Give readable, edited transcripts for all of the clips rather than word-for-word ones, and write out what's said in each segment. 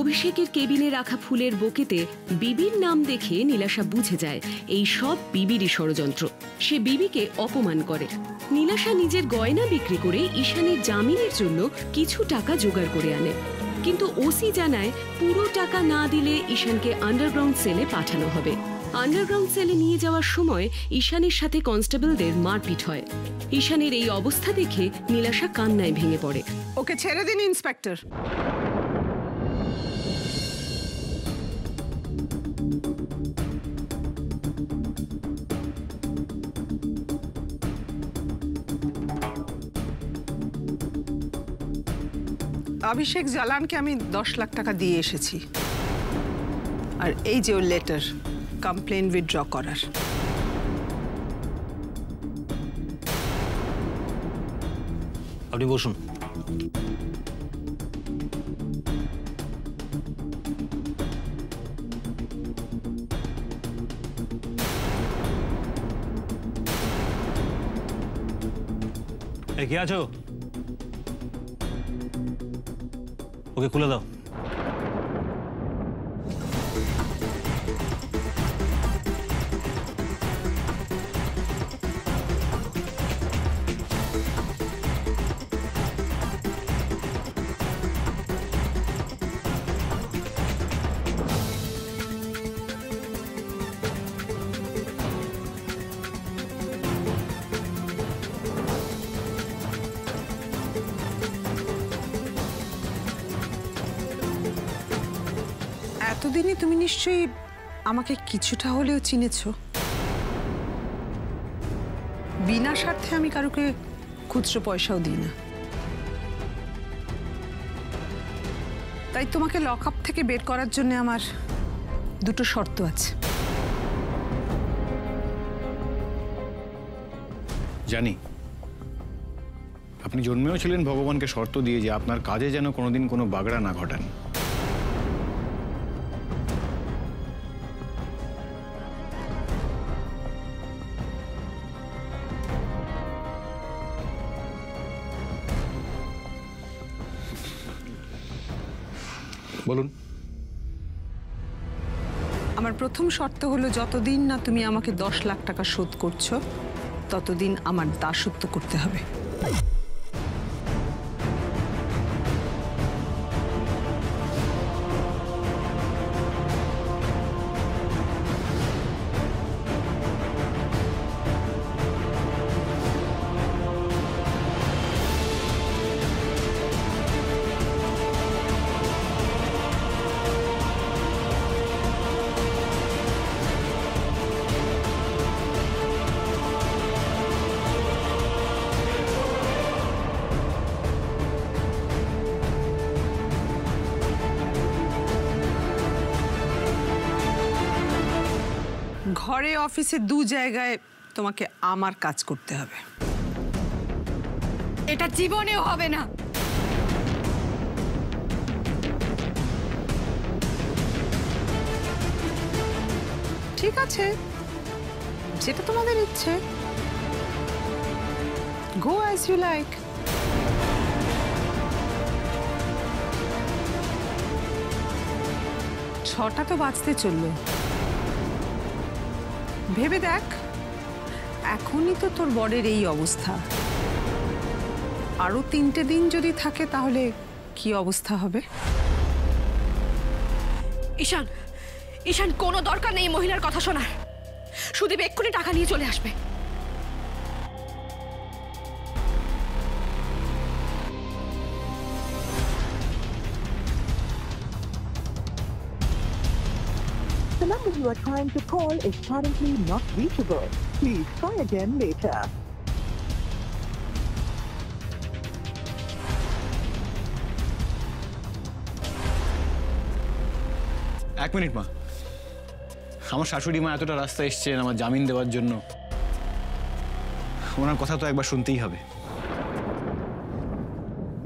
অভিষেকের কেবিনে রাখা ফুলের বোকেতে বিবির নাম দেখে নীলাশা বুঝে যায় এই সব বিবিরই ষড়যন্ত্র। সে বিবিকে অপমান করে। নীলাশা নিজের গয়না বিক্রি করে ঈশানের জামিনের জন্য কিছু টাকা জোগাড় করে আনে, কিন্তু ওসি জানায় পুরো টাকা না দিলে ঈশানকে আন্ডারগ্রাউন্ড সেলে পাঠানো হবে। আন্ডারগ্রাউন্ড সেলে নিয়ে যাওয়ার সময় ঈশানের সাথে কনস্টেবলদের মারপিট হয়। ঈশানের এই অবস্থা দেখে নীলাশা কান্নায় ভেঙে পড়ে। ওকে ছেড়ে দিন ইন্সপেক্টর। অভিষেক জালানকে আমি 10 লাখ টাকা দিয়ে এসেছি, আর এই যে ওর লেটার কমপ্লেন উইথড্র করার। আপনি বসুন। কে আছো? ওকে খুলে দাও। এতদিনে তুমি নিশ্চয়ই আমাকে কিছুটা হলেও চিনেছ। বিনা স্বার্থে আমি কারোকে খুচরো পয়সাও দিই না, তাই তোমাকে লক আপ থেকে বের করার জন্য আমার দুটো শর্ত আছে। জানি আপনি জন্মেও ছিলেন ভগবানকে শর্ত দিয়ে যে আপনার কাজে যেন কোনোদিন কোনো বাগড়া না ঘটান। বলুন। আমার প্রথম শর্ত হলো যতদিন না তুমি আমাকে 10 লাখ টাকা শোধ করছো ততদিন আমার দাসত্ব করতে হবে। ঘরে অফিসে দু জায়গায় তোমাকে আমার কাজ করতে হবে। এটা জীবনেও হবে না। ঠিক আছে, যেটা তোমাদের ইচ্ছে। Go as you like. ছটা তো বাজতে চললো। ভেবে দেখ, এখনই তো তোর বরের এই অবস্থা, আরো 3টে দিন যদি থাকে তাহলে কি অবস্থা হবে? ঈশান, ঈশান কোনো দরকার নেই মহিলার কথা শোনার। সুদীপ এক্ষুনি টাকা নিয়ে চলে আসবে। The number you are trying to call is currently not reachable. Please try again later. এক মিনিট মা, আমার শাশুড়ি মা এতটা রাস্তা এসছেন আমার জামিন দেওয়ার জন্য, ওনার কথা তো একবার শুনতেই হবে।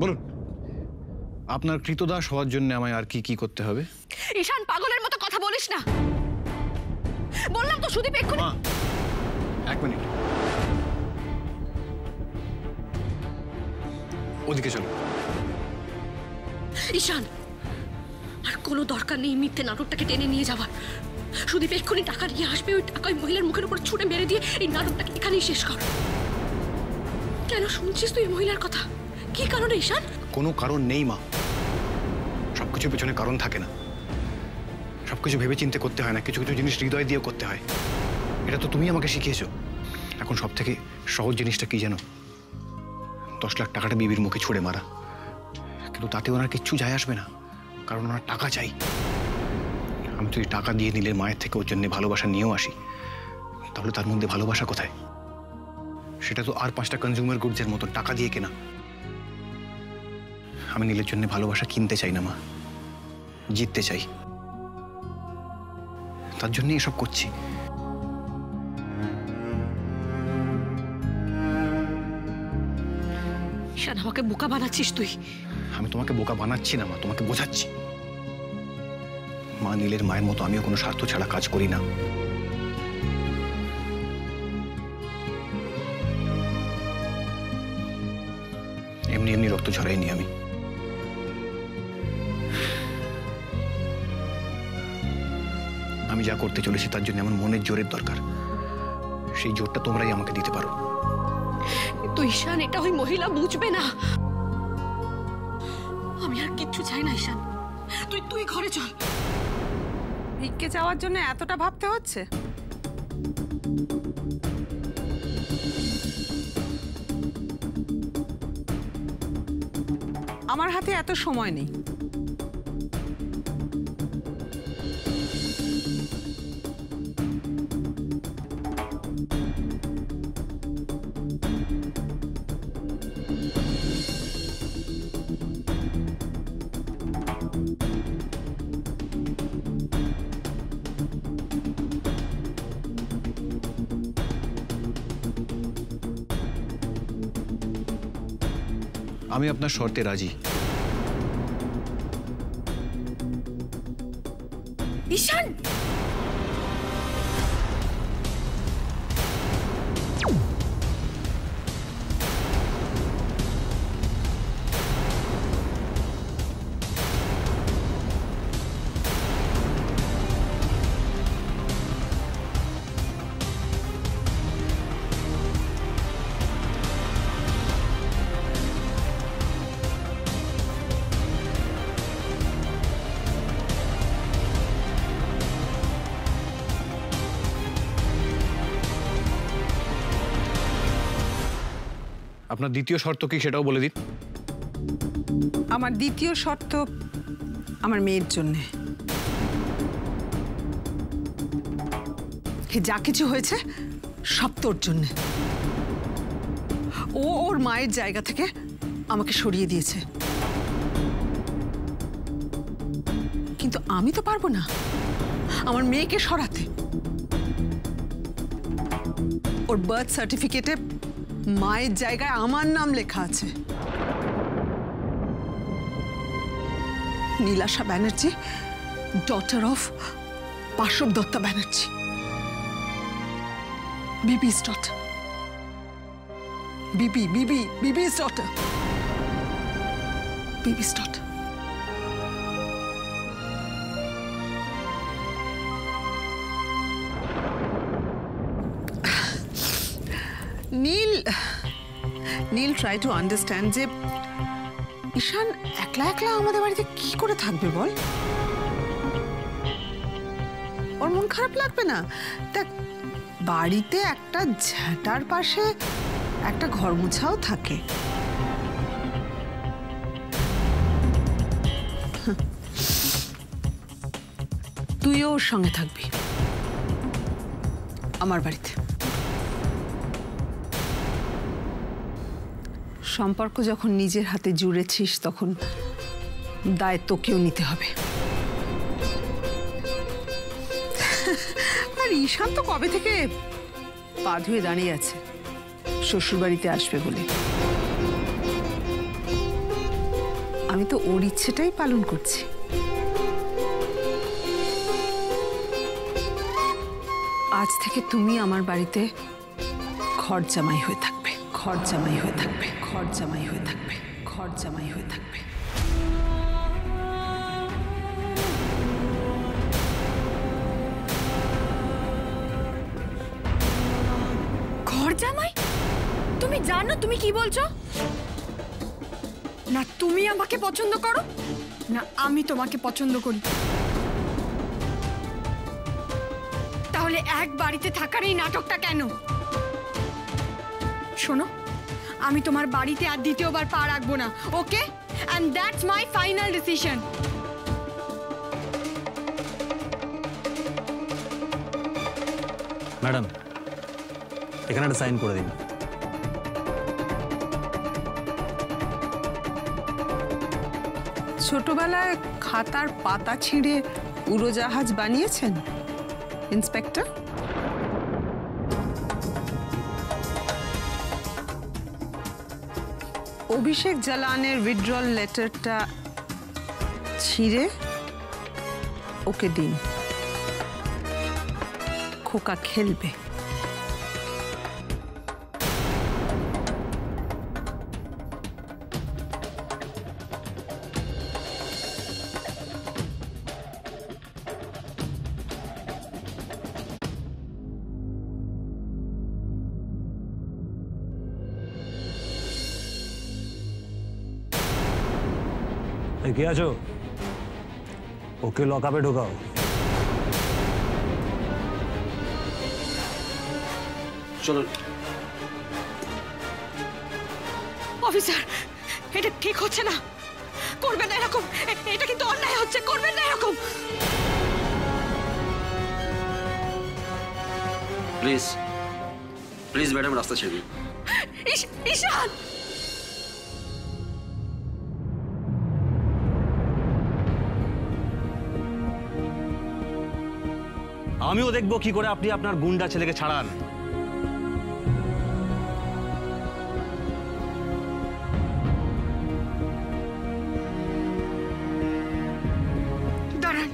বলুন, আপনার কৃতদাস হওয়ার জন্য আমায় আর কি কি করতে হবে? ঈশান, পাগলের মতো কথা বলিস না। বললাম তো সুদীপ এক্ষুনি। এক মিনিট। ওদিকে চলো। ঈশান, আর কোনো দরকার নেই মিথ্যে নাটকটাকে টেনে নিয়ে যাবার। সুদীপ এক্ষুনি টাকা নিয়ে আসবে, ওই টাকা ওই মহিলার মুখের উপর ছুঁড়ে মেরে দিয়ে এই নাটকটাকে এখানেই শেষ কর। কেন শুনছিস তুই এই মহিলার কথা? কি কারণে ঈশান? কোনো কারণ নেই মা, সবকিছুর পেছনে কারণ থাকে না। সবকিছু ভেবে চিন্তে করতে হয় না, কিছু কিছু জিনিস হৃদয় দিয়ে করতে হয়। এটা তো তুমি আমাকে শিখিয়েছো। এখন সব থেকে সহজ জিনিসটা কি জানো? 10 লাখ টাকাটা বিবির মুখে ছুঁড়ে মারা। কিন্তু তাতে ওনার কিচ্ছু যায় আসবে না, কারণ ওনার টাকা চাই। আমি যদি টাকা দিয়ে নীলের মায়ের থেকে ওর জন্য ভালোবাসা নিয়েও আসি, তাহলে তার মধ্যে ভালোবাসা কোথায়? সেটা তো আর 5টা কনজিউমার গুডসের মতো টাকা দিয়ে কেনা। আমি নীলের জন্য ভালোবাসা কিনতে চাই না মা, জিততে চাই। তার জন্য এসব করছি। ঈশান, আমাকে বোকা বানাচ্ছিস তুই। আমি তোমাকে বোকা বানাচ্ছি না মা, তোমাকে বোঝাচ্ছি। মা, নীলের মায়ের মতো আমিও কোনো স্বার্থ ছাড়া কাজ করি না। এমনি এমনি রক্ত ঝরাইনি আমি। আমি যা করতে চলেছি তার জন্য আমার মনের জোরের দরকার। সেই জোরটা তোমরাই আমাকে দিতে পারো। কিন্তু ঈশান, এটা ওই মহিলা বুঝবে না। আমি আর কিচ্ছু চাই না ঈশান, তুই ঘরে চল। ভিক্ষে যাওয়ার জন্য এতটা ভাবতে হচ্ছে? আমার হাতে এত সময় নেই। আমি আপনার শর্তে রাজি। ঈশান, আপনার দ্বিতীয় শর্ত কি সেটাও বলে দিন। আমার দ্বিতীয় শর্ত আমার মেয়ের জন্যে। যা কিছু হয়েছে সব তোর জন্যে। ও ওর মায়ের জায়গা থেকে আমাকে সরিয়ে দিয়েছে, কিন্তু আমি তো পারবো না আমার মেয়েকে সরাতে। ওর বার্থ সার্টিফিকেটে মায়ের জায়গায় আমার নাম লেখা আছে। নীলাশা ব্যানার্জি, ডটার অফ পাশব দত্তা ব্যানার্জি, বিবি's daughter. বিবি's daughter. বিবি's daughter. Neel try to understand যে ঈশান একলা একলা আমাদের বাড়িতে কি করে থাকবে বল? ওর মন খারাপ লাগবে না? দেখ, বাড়িতে একটা ঝাঁটার পাশে একটা ঘর মুছাও থাকে। তুইও ওর সঙ্গে থাকবি আমার বাড়িতে। সম্পর্ক যখন নিজের হাতে জুড়েছিস তখন দায় তোকেও নিতে হবে। আর ঈশান তো কবে থেকে পা ধুয়ে দাঁড়িয়ে আছে শ্বশুরবাড়িতে আসবে বলে। আমি তো ওর ইচ্ছেটাই পালন করছি। আজ থেকে তুমি আমার বাড়িতে ঘর জামাই হয়ে থাকবে, ঘর জামাই হয়ে থাকবে, ঘর জামাই হয়ে থাকবে, ঘর ঘর জামাই হয়ে থাকবে। ঘর জামাই? তুমি জানো তুমি কি বলছো? না তুমি আমাকে পছন্দ করো, না আমি তোমাকে পছন্দ করি। তাহলে এক বাড়িতে থাকার এই নাটকটা কেন? শোনো, আমি তোমার বাড়িতে আর দ্বিতীয়বার পা রাখবো না, okay? And that's my final decision. Madam, এখানে একটা সাইন করে দিন। ছোটবেলায় খাতার পাতা ছিঁড়ে উড়োজাহাজ বানিয়েছেন ইন্সপেক্টর? অভিষেক জালানের উইথড্রল লেটারটা ছিঁড়ে ওকে দিন, খোকা খেলবে। কে আছো? ওকে লকআপে ঢোকাও। চলো। অফিসার, এটা ঠিক হচ্ছে না, করবেন না এরকম, এটা কিন্তু অন্যায় হচ্ছে, করবেন না এরকম। প্লিজ প্লিজ ম্যাডাম, রাস্তা ছেড়ে দিন। ঈশান, আমিও দেখবো কি করে আপনি আপনার গুন্ডা ছেলেকে ছাড়ান। দাঁড়ান।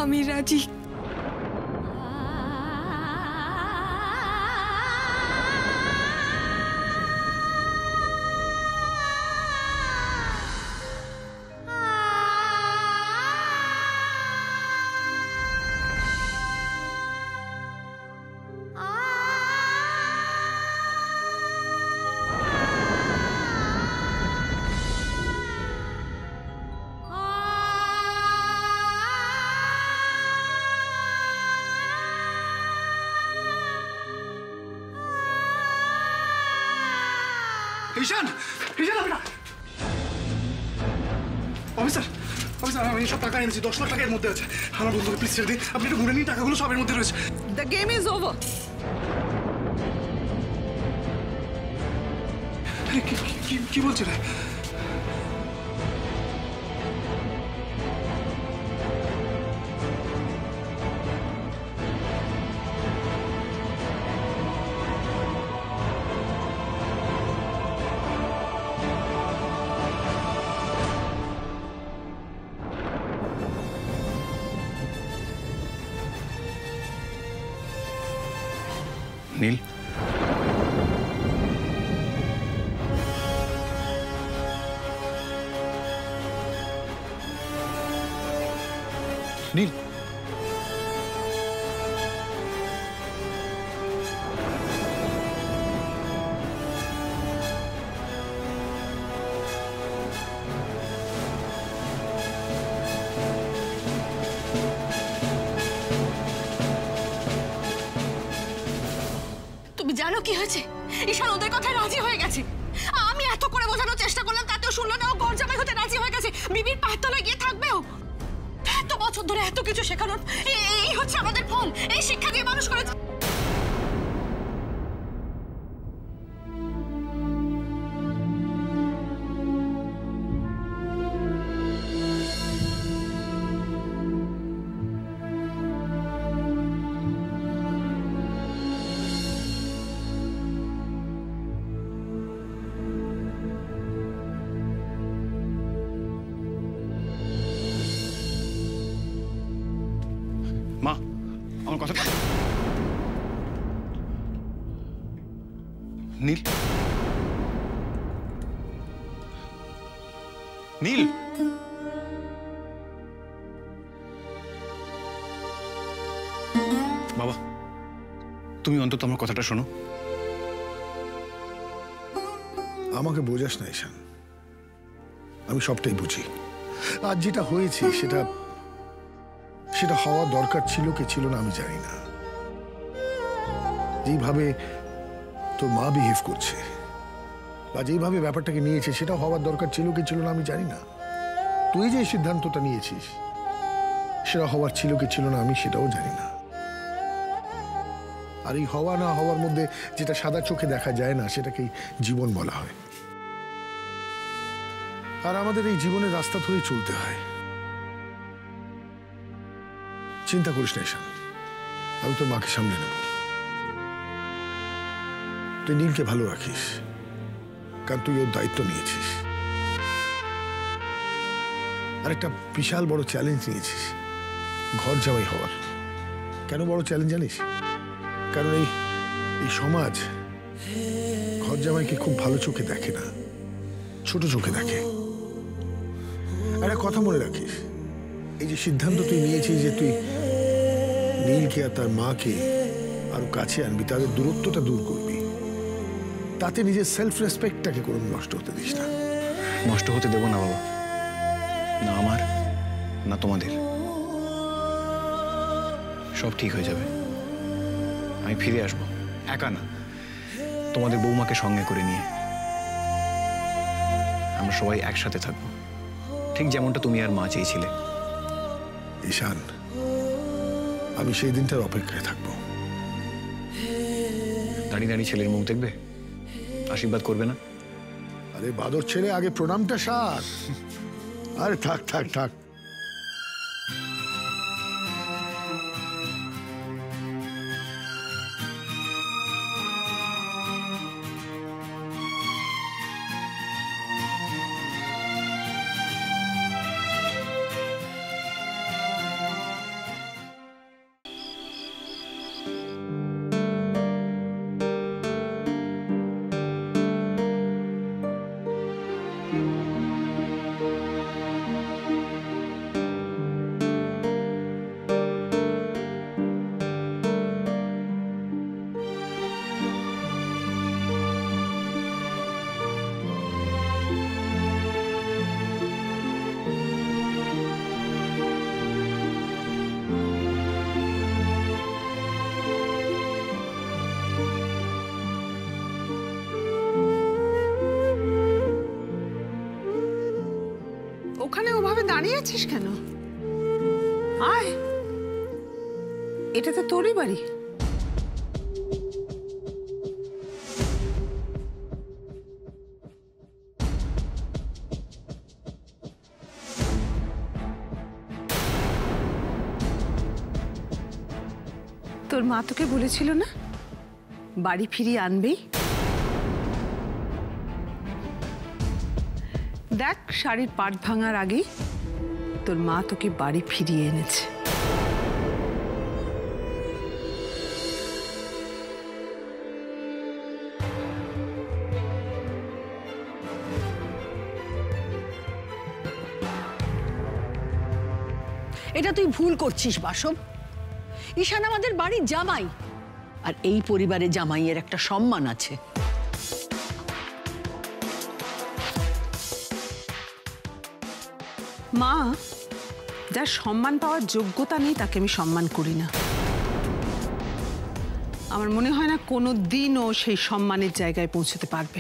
আমি রাজি। ঈশান, ঈশান আপনি না। অফিসার, অফিসার আমি সব টাকা এনেছি, 10 লাখ টাকা এর মধ্যে আছে। আমার বন্ধুকে প্লিজ ছেড়ে দিন, আপনি একটু ঘুরে নিন, টাকাগুলো সবের মধ্যে রয়েছে। The game is over. কি বলছে রে? নীল, নীল, তুমি জানো কি হয়েছে? ঈশান ওদের কথায় রাজি হয়ে গেছে। আমি এত করে বোঝানোর চেষ্টা করলাম, তাতেও শুনলো না। ও ঘর জামাই হতে রাজি হয়ে গেছে, বিবির পায়ের তলায় গিয়ে থাকবেও। এত বছর ধরে এত কিছু শেখানোর এই হচ্ছে আমাদের ফল। এই শিক্ষা দিয়ে মানুষ করেছে। কথাটা। নীল, নীল, বাবা তুমি অন্তত আমার কথাটা শোনো। আমাকে বোঝাস না ঈশান, আমি সবটাই বুঝি। আজ যেটা হয়েছে সেটা সেটা হওয়া দরকার ছিল কি ছিল না আমি জানি না। যেভাবে তোর মা বিহেভ করছে বা যেভাবে ব্যাপারটাকে নিয়েছে সেটা হওয়ার দরকার ছিল কি ছিল না আমি জানি না। তুই যে সিদ্ধান্তটা নিয়েছিস সেটা হওয়ার ছিল কি ছিল না আমি সেটাও জানি না। আর এই হওয়া না হওয়ার মধ্যে যেটা সাদা চোখে দেখা যায় না সেটাকেই জীবন বলা হয়। আর আমাদের এই জীবনের রাস্তা ধরে চলতে হয়। চিন্তা করিস না ঈশান, আমি তোর মাকে সামনে নেব। তুই নীলকে ভালো রাখিস, কারণ তুই ওর দায়িত্ব নিয়েছিস। আর একটা বিশাল বড় চ্যালেঞ্জ নিয়েছিস, ঘর জামাই হওয়ার। কেন বড় চ্যালেঞ্জ জানিস? কারণ এই সমাজ ঘর জামাইকে খুব ভালো চোখে দেখে না, ছোট চোখে দেখে। একটা কথা মনে রাখিস, এই যে সিদ্ধান্ত তুই নিয়েছিস যে তুই নীলকে আর তার মাকে আরো কাছে আনবি, তাদের দূরত্বটা দূর করবি, তাতে নিজের সেলফ রেসপেক্টটাকে কোনো নষ্ট হতে দিস না। নষ্ট হতে দেব না বাবা, না আমার না তোমাদের। সব ঠিক হয়ে যাবে। আমি ফিরে আসবো, একা না, তোমাদের বৌমাকে সঙ্গে করে নিয়ে। আমরা সবাই একসাথে থাকবো, ঠিক যেমনটা তুমি আর মা চেয়েছিলে। ঈশান, আমি সেই দিনটার অপেক্ষায় থাকবো। দাঁড়িয়ে দাঁড়িয়ে ছেলের মুখ দেখবে, আশীর্বাদ করবে না? আরে বাদর ছেলে, আগে প্রণামটা সার। আরে থাক থাক থাক। ওখানে ওভাবে দাঁড়িয়ে আছিস কেন? আয়, এটা তো তোরই বাড়ি। তোর মা তোকে বলেছিল না বাড়ি ফিরিয়ে আনবেই? দেখ, শাড়ির পাট ভাঙার আগেই তোর মা তোকে বাড়ি ফিরিয়ে এনেছে। এটা তুই ভুল করছিস বাসব। ঈশান আমাদের বাড়ির জামাই, আর এই পরিবারে জামাইয়ের একটা সম্মান আছে। মা, যার সম্মান পাওয়ার যোগ্যতা নেই তাকে আমি সম্মান করি না। আমার মনে হয় না কোনো দিনও সেই সম্মানের জায়গায় পৌঁছতে পারবে।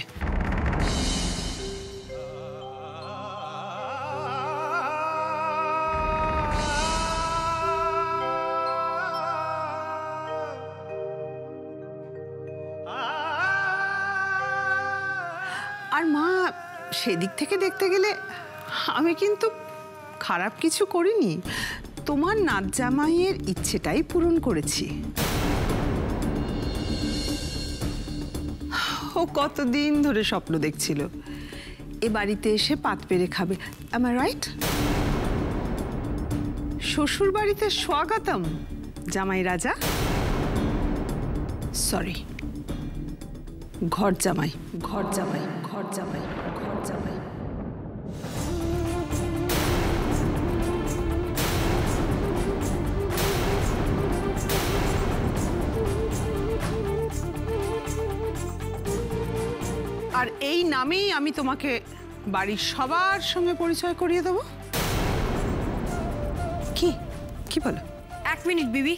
আর মা, সেদিক থেকে দেখতে গেলে আমি কিন্তু খারাপ কিছু করিনি। তোমার নাত জামাইয়ের ইচ্ছেটাই পূরণ করেছি। ও কতদিন ধরে স্বপ্ন দেখছিল এ বাড়িতে এসে পাত পেরে খাবে। am I right? শ্বশুর বাড়িতে স্বাগতম জামাই রাজা। সরি, ঘর জামাই, ঘর জামাই, ঘর জামাই, ঘর জামাই। আর এই নামেই আমি তোমাকে বাড়ির সবার সঙ্গে পরিচয় করিয়ে দেবো। কি কি বলো? 1 মিনিট বিবি।